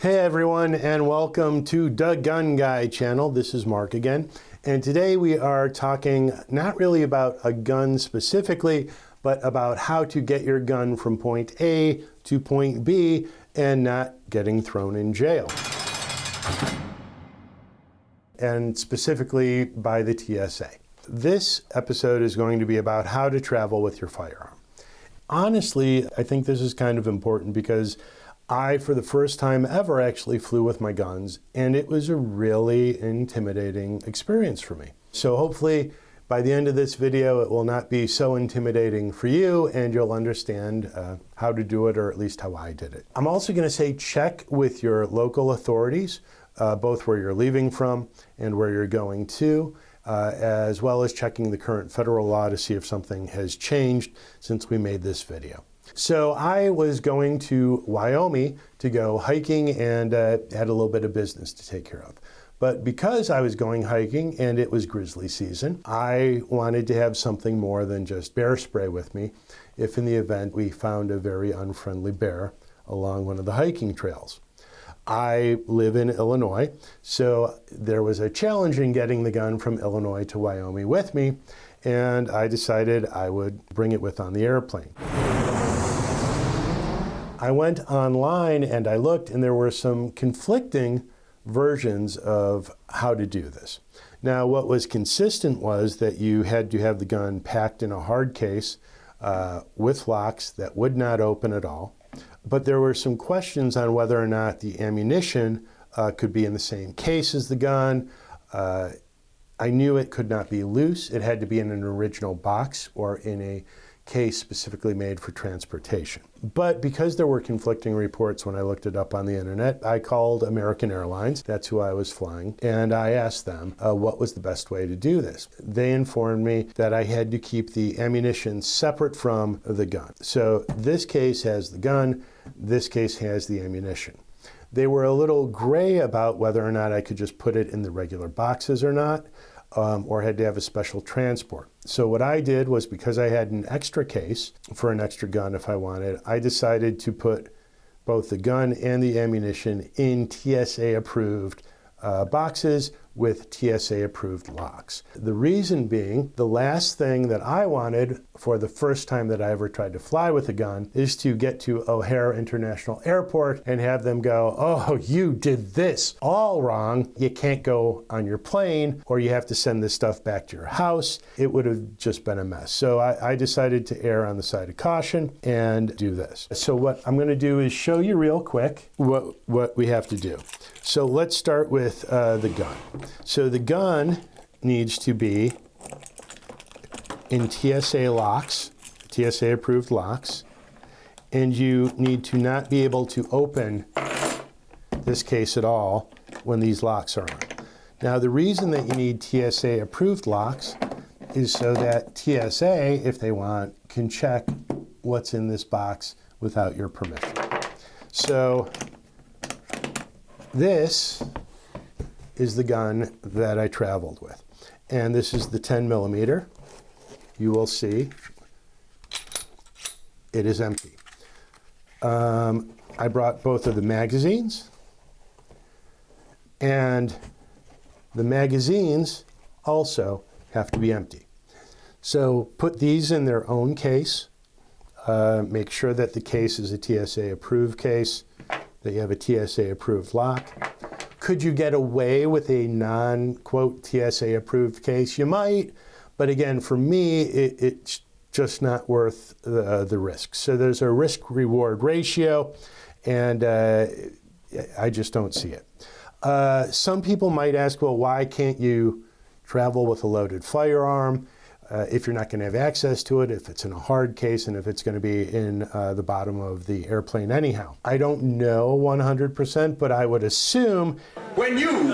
Hey everyone, and welcome to the Gun Guy channel. This is Mark again, and today we are talking not really about a gun specifically, but about how to get your gun from point A to point B and not getting thrown in jail. And specifically by the TSA. This episode is going to be about how to travel with your firearm. Honestly, I think this is kind of important because I, for the first time ever, actually flew with my guns, and it was a really intimidating experience for me. So hopefully, by the end of this video, it will not be so intimidating for you, and you'll understand how to do it, or at least how I did it. I'm also going to say check with your local authorities, both where you're leaving from and where you're going to, as well as checking the current federal law to see if something has changed since we made this video. So I was going to Wyoming to go hiking and had a little bit of business to take care of. But because I was going hiking and it was grizzly season, I wanted to have something more than just bear spray with me if in the event we found a very unfriendly bear along one of the hiking trails. I live in Illinois, so there was a challenge in getting the gun from Illinois to Wyoming with me, and I decided I would bring it with on the airplane. I went online and I looked, and there were some conflicting versions of how to do this. Now, what was consistent was that you had to have the gun packed in a hard case with locks that would not open at all. But there were some questions on whether or not the ammunition could be in the same case as the gun. I knew it could not be loose. It had to be in an original box or in a case specifically made for transportation. But because there were conflicting reports when I looked it up on the internet, I called American Airlines, that's who I was flying, and I asked them what was the best way to do this. They informed me that I had to keep the ammunition separate from the gun. So this case has the gun, this case has the ammunition. They were a little gray about whether or not I could just put it in the regular boxes or not, or had to have a special transport. So what I did was, because I had an extra case for an extra gun if I wanted, I decided to put both the gun and the ammunition in TSA approved boxes with TSA approved locks. The reason being, the last thing that I wanted for the first time that I ever tried to fly with a gun is to get to O'Hare International Airport and have them go, oh, you did this all wrong. You can't go on your plane, or you have to send this stuff back to your house. It would have just been a mess. So I decided to err on the side of caution and do this. So what I'm going to do is show you real quick what we have to do. So let's start with the gun. So the gun needs to be in TSA locks, TSA approved locks, and you need to not be able to open this case at all when these locks are on. Now, the reason that you need TSA approved locks is so that TSA, if they want, can check what's in this box without your permission. So this is the gun that I traveled with. And this is the 10 millimeter. You will see it is empty. I brought both of the magazines, and the magazines also have to be empty. So put these in their own case. Make sure that the case is a TSA approved case, that you have a TSA approved lock. Could you get away with a non-quote TSA approved case? You might, but again, for me, it's just not worth the risk. So there's a risk-reward ratio, and I just don't see it. Some people might ask, well, why can't you travel with a loaded firearm if you're not going to have access to it, if it's in a hard case, and if it's going to be in the bottom of the airplane anyhow? I don't know 100%, but I would assume. When you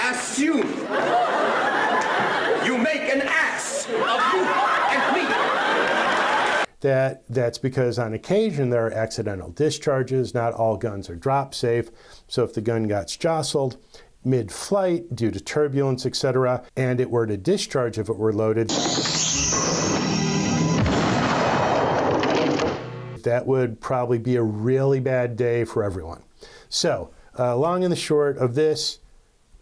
assume, you make an ass of you and me. That's because on occasion there are accidental discharges. Not all guns are drop safe. So if the gun got jostled mid-flight due to turbulence, etc., and it were to discharge if it were loaded, that would probably be a really bad day for everyone. So long and the short of this,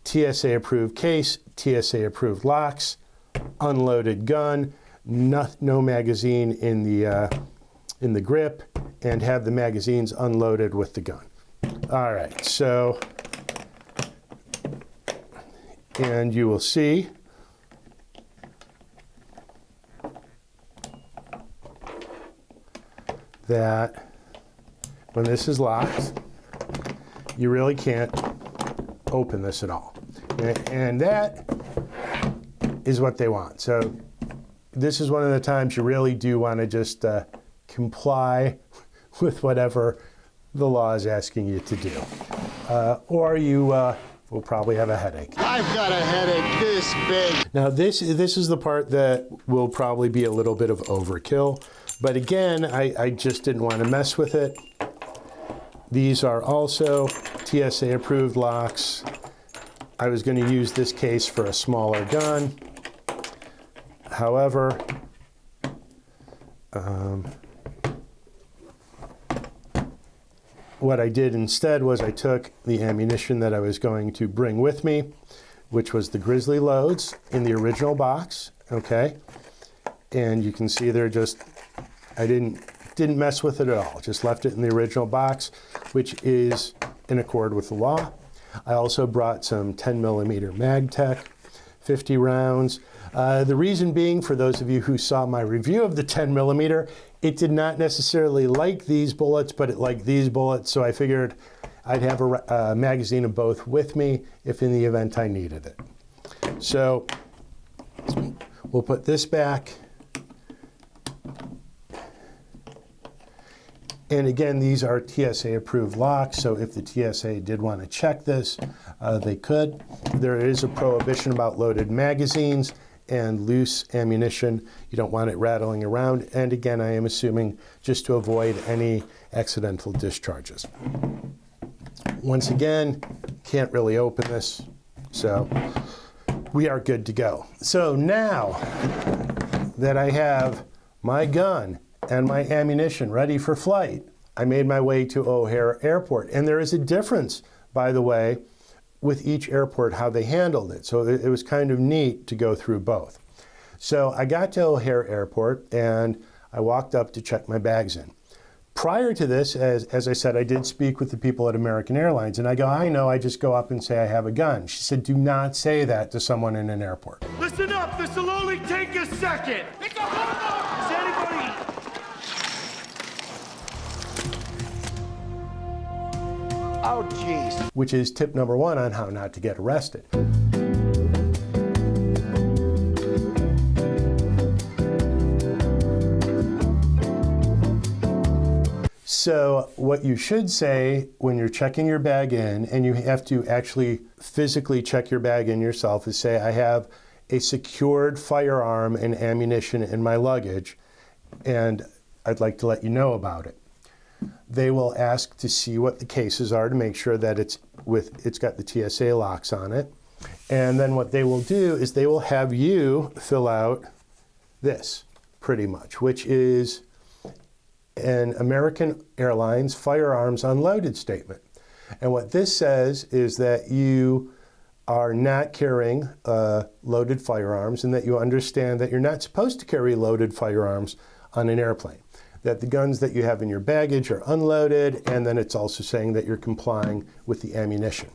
TSA approved case, TSA approved locks, unloaded gun, no magazine in the grip, and have the magazines unloaded with the gun. All right, so, and you will see that when this is locked, you really can't open this at all. And that is what they want. So this is one of the times you really do want to just comply with whatever the law is asking you to do. Or you will probably have a headache. I've got a headache this big. Now this is the part that will probably be a little bit of overkill. But again, I just didn't want to mess with it. These are also TSA approved locks. I was going to use this case for a smaller gun. However, what I did instead was I took the ammunition that I was going to bring with me, which was the Grizzly loads in the original box, okay? And you can see they're just, I didn't mess with it at all, just left it in the original box, which is in accord with the law. I also brought some 10mm MagTech, 50 rounds. The reason being, for those of you who saw my review of the 10mm, it did not necessarily like these bullets, but it liked these bullets, so I figured I'd have a magazine of both with me if in the event I needed it. So we'll put this back. And again, these are TSA approved locks, so if the TSA did want to check this, they could. There is a prohibition about loaded magazines and loose ammunition. You don't want it rattling around. And again, I am assuming just to avoid any accidental discharges. Once again, can't really open this, so we are good to go. So now that I have my gun and my ammunition ready for flight, I made my way to O'Hare Airport. And there is a difference, by the way, with each airport, how they handled it. So it was kind of neat to go through both. So I got to O'Hare Airport and I walked up to check my bags in. Prior to this, as I said, I did speak with the people at American Airlines, and I go, I know, I just go up and say I have a gun. She said, do not say that to someone in an airport. Listen up, this will only take a second. Is anybody? Oh, jeez. Which is tip number one on how not to get arrested. So what you should say when you're checking your bag in, and you have to actually physically check your bag in yourself, is say, I have a secured firearm and ammunition in my luggage, and I'd like to let you know about it. They will ask to see what the cases are to make sure that it's got the TSA locks on it. And then what they will do is they will have you fill out this, pretty much, which is an American Airlines firearms unloaded statement. And what this says is that you are not carrying loaded firearms, and that you understand that you're not supposed to carry loaded firearms on an airplane. That the guns that you have in your baggage are unloaded, and then it's also saying that you're complying with the ammunition.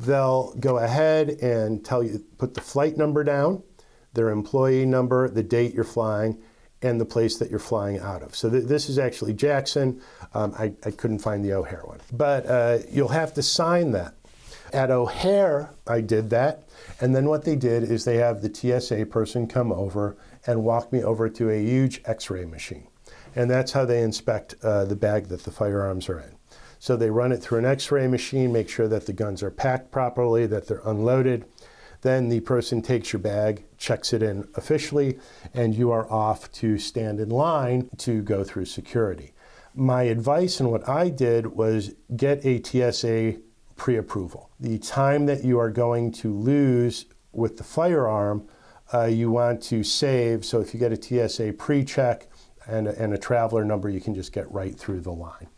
They'll go ahead and tell you, put the flight number down, their employee number, the date you're flying, and the place that you're flying out of. So this is actually Jackson. I couldn't find the O'Hare one. But you'll have to sign that. At O'Hare, I did that. And then what they did is they have the TSA person come over and walk me over to a huge X-ray machine. And that's how they inspect the bag that the firearms are in. So they run it through an X-ray machine, make sure that the guns are packed properly, that they're unloaded. Then the person takes your bag, checks it in officially, and you are off to stand in line to go through security. My advice and what I did was get a TSA pre-approval. The time that you are going to lose with the firearm, you want to save. So if you get a TSA pre-check and a traveler number, you can just get right through the line.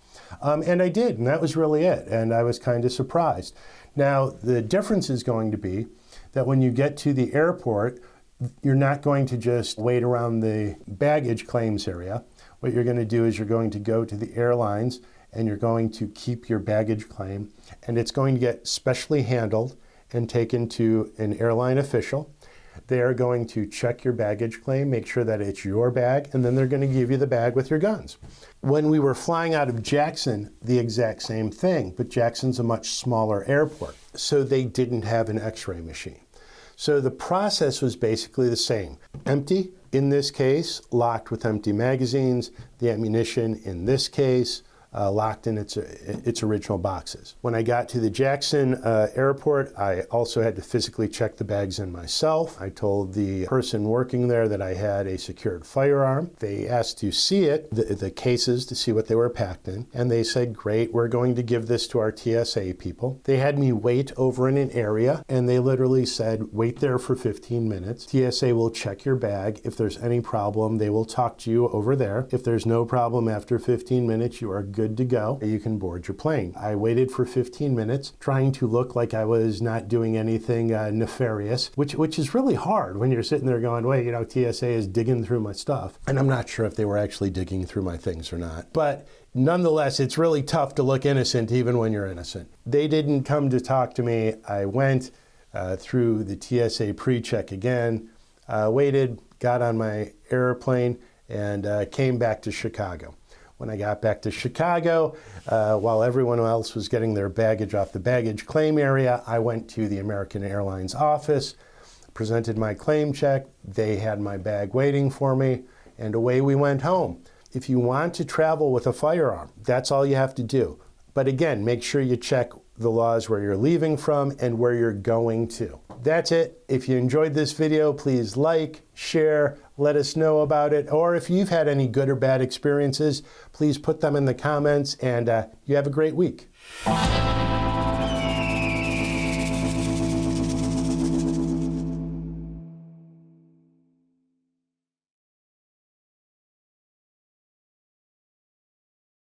And I did, and that was really it. And I was kind of surprised. Now, the difference is going to be that when you get to the airport, you're not going to just wait around the baggage claims area. What you're going to do is you're going to go to the airlines and you're going to keep your baggage claim, and it's going to get specially handled and taken to an airline official. They are going to check your baggage claim, make sure that it's your bag, and then they're going to give you the bag with your guns. When we were flying out of Jackson, the exact same thing, but Jackson's a much smaller airport, so they didn't have an X-ray machine. So the process was basically the same. Empty, in this case, locked with empty magazines. The ammunition, in this case, locked in its original boxes. When I got to the Jackson airport, I also had to physically check the bags in myself. I told the person working there that I had a secured firearm. They asked to see it, the cases, to see what they were packed in, and they said, great, we're going to give this to our TSA people. They had me wait over in an area, and they literally said, wait there for 15 minutes. TSA will check your bag. If there's any problem, they will talk to you over there. If there's no problem after 15 minutes, you are good to go. You can board your plane. I waited for 15 minutes, trying to look like I was not doing anything nefarious, which is really hard when you're sitting there going, wait, TSA is digging through my stuff. And I'm not sure if they were actually digging through my things or not. But nonetheless, it's really tough to look innocent even when you're innocent. They didn't come to talk to me. I went through the TSA pre-check again, waited, got on my airplane, and came back to Chicago. When I got back to Chicago, while everyone else was getting their baggage off the baggage claim area, I went to the American Airlines office, presented my claim check. They had my bag waiting for me, and away we went home. If you want to travel with a firearm, that's all you have to do. But again, make sure you check the laws where you're leaving from and where you're going to. That's it. If you enjoyed this video, please like, share, let us know about it. Or if you've had any good or bad experiences, please put them in the comments, and you have a great week.